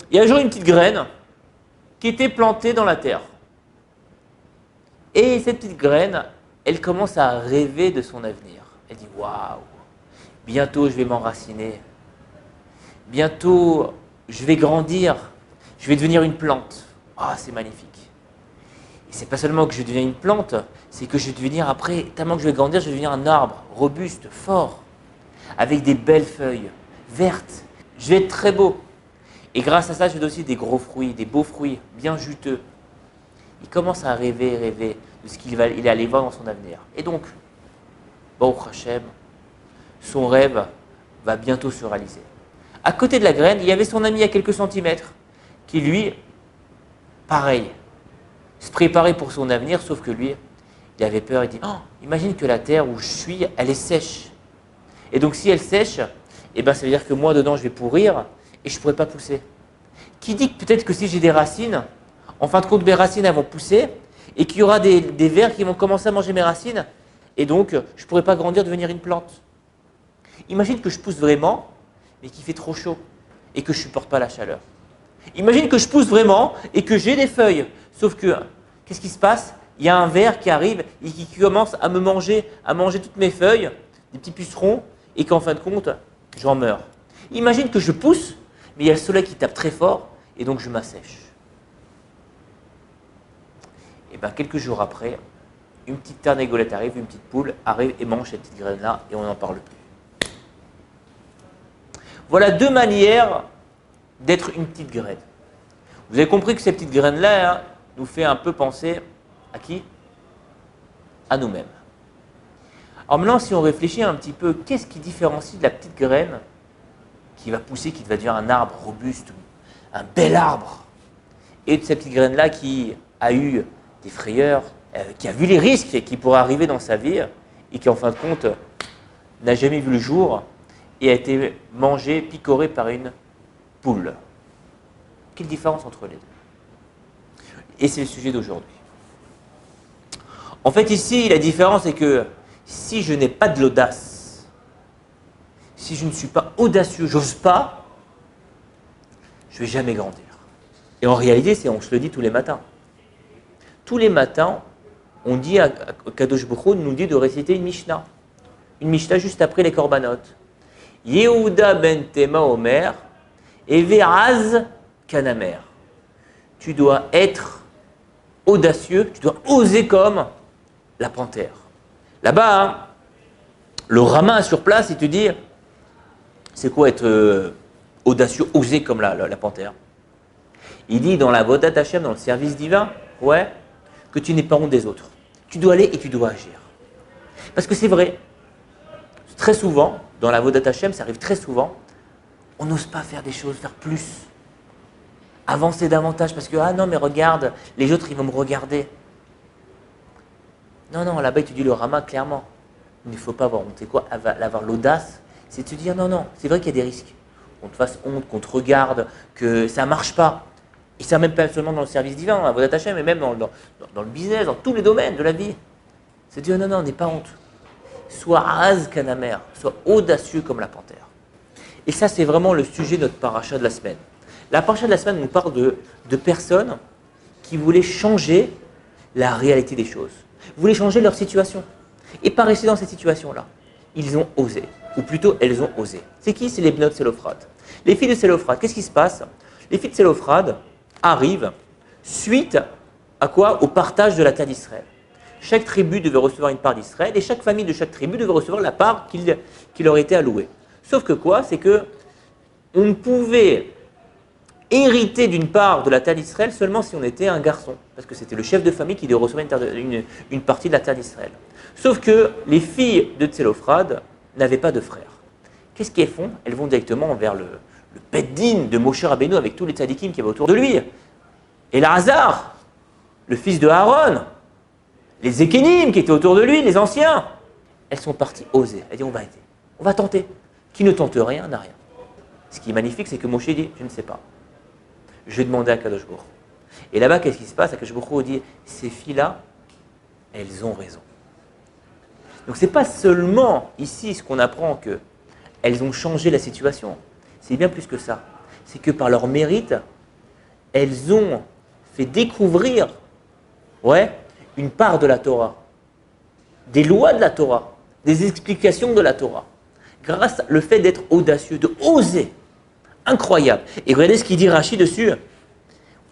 Il y a un jour une petite graine qui était plantée dans la terre. Et cette petite graine, elle commence à rêver de son avenir. Elle dit waouh, bientôt je vais m'enraciner. Bientôt je vais grandir. Je vais devenir une plante. Ah, c'est magnifique. Et c'est pas seulement que je deviens une plante, c'est que je vais devenir après, tellement que je vais grandir, je vais devenir un arbre robuste, fort, avec des belles feuilles vertes. Je vais être très beau. Et grâce à ça, je vais aussi des gros fruits, des beaux fruits, bien juteux. Il commence à rêver de ce qu'il est allé voir dans son avenir. Et donc, Baruch Hashem, son rêve va bientôt se réaliser. À côté de la graine, il y avait son ami à quelques centimètres, qui lui, pareil, se préparait pour son avenir, sauf que lui, il avait peur, il dit oh, imagine que la terre où je suis, elle est sèche. Et donc si elle sèche, eh ben, ça veut dire que moi dedans je vais pourrir et je ne pourrai pas pousser. Qui dit que peut-être que si j'ai des racines, en fin de compte mes racines elles vont pousser et qu'il y aura des vers qui vont commencer à manger mes racines et donc je ne pourrai pas grandir, devenir une plante. Imagine que je pousse vraiment, mais qu'il fait trop chaud et que je ne supporte pas la chaleur. Imagine que je pousse vraiment et que j'ai des feuilles, sauf que, qu'est-ce qui se passe? Il y a un ver qui arrive et qui commence à me manger, à manger toutes mes feuilles, des petits pucerons, et qu'en fin de compte, j'en meurs. Imagine que je pousse, mais il y a le soleil qui tape très fort, et donc je m'assèche. Et bien quelques jours après, une petite ternégolette arrive, une petite poule arrive et mange cette petite graine-là, et on n'en parle plus. Voilà deux manières d'être une petite graine. Vous avez compris que cette petite graine-là nous fait un peu penser à qui? À nous-mêmes. Alors maintenant, si on réfléchit un petit peu, qu'est-ce qui différencie de la petite graine qui va pousser, qui va devenir un arbre robuste, un bel arbre, et de cette petite graine-là qui a eu des frayeurs, qui a vu les risques qui pourraient arriver dans sa vie, et qui en fin de compte n'a jamais vu le jour, et a été mangée, picorée par une poule. Quelle différence entre les deux? Et c'est le sujet d'aujourd'hui. En fait, ici, la différence est que si je n'ai pas de l'audace, si je ne suis pas audacieux, j'ose pas, je ne vais jamais grandir. Et en réalité, on se le dit tous les matins. Tous les matins, on dit à Kadosh Baruch Hu nous dit de réciter une Mishnah. Une Mishnah juste après les Korbanot. Yehuda ben Tema Omer, Everaz Kanamer. Tu dois être audacieux, tu dois oser comme la panthère. Là-bas, hein, le rabbin sur place, il te dit, c'est quoi être audacieux, oser comme la panthère? Il dit dans la Vodat Hashem, dans le service divin, ouais, que tu n'es pas honte des autres. Tu dois aller et tu dois agir. Parce que c'est vrai, très souvent, dans la Vodat Hashem, ça arrive très souvent, on n'ose pas faire des choses, faire plus. Avancer davantage parce que, ah non, mais regarde, les autres, ils vont me regarder. Non, là-bas, il te dit le Rama clairement. Il ne faut pas avoir honte. C'est quoi? Avoir l'audace, c'est de se dire non, c'est vrai qu'il y a des risques. Qu'on te fasse honte, qu'on te regarde, que ça ne marche pas. Et ça même pas seulement dans le service divin, à Vodat Hashem, mais même dans le business, dans tous les domaines de la vie. C'est de dire non, n'aie pas honte. Sois az kanamer, sois audacieux comme la panthère. Et ça, c'est vraiment le sujet de notre paracha de la semaine. La paracha de la semaine nous parle de personnes qui voulaient changer la réalité des choses, voulaient changer leur situation et pas rester dans cette situation-là. Ils ont osé, ou plutôt elles ont osé. C'est qui? C'est les bnot Sélophrad. Les filles de Sélophrad, qu'est-ce qui se passe? Les filles de Sélophrad arrivent suite à quoi? Au partage de la terre d'Israël. Chaque tribu devait recevoir une part d'Israël et chaque famille de chaque tribu devait recevoir la part qui leur était allouée. Sauf que quoi? C'est que on ne pouvait hériter d'une part de la terre d'Israël seulement si on était un garçon. Parce que c'était le chef de famille qui devait recevoir une partie de la terre d'Israël. Sauf que les filles de Tsélophrad n'avaient pas de frères. Qu'est-ce qu'elles font? Elles vont directement vers le Beddin de Moshe Rabbeinu avec tous les tzadikim qui avaient autour de lui. Et Lazare, le fils de Aaron, les Zékénim qui étaient autour de lui, les anciens, elles sont parties oser. Elles disent on va aider, on va tenter. Qui ne tente rien n'a rien. Ce qui est magnifique, c'est que Moshe dit je ne sais pas. Je vais demander à Kadosh Baruch Hu. Et là-bas, qu'est-ce qui se passe? Kadosh Baruch Hu dit ces filles-là, elles ont raison. Donc ce n'est pas seulement ici ce qu'on apprend qu'elles ont changé la situation. C'est bien plus que ça. C'est que par leur mérite, elles ont fait découvrir une part de la Torah, des lois de la Torah, des explications de la Torah, grâce au fait d'être audacieux, de oser. Incroyable. Et regardez ce qu'il dit Rashi dessus.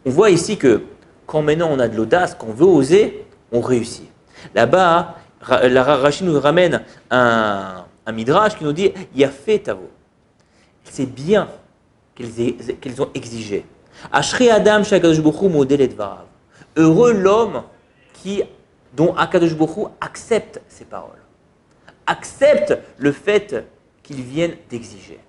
On voit ici que quand maintenant on a de l'audace, qu'on veut oser, on réussit. Là-bas, Rashi nous ramène un midrash qui nous dit « Yafé tavo ». C'est bien qu'elles ont exigé. « Ashri adam shakadosh baruch hu model et dvarav ». Heureux l'homme dont Akadosh baruch hu accepte ses paroles, accepte le fait qu'ils viennent d'exiger.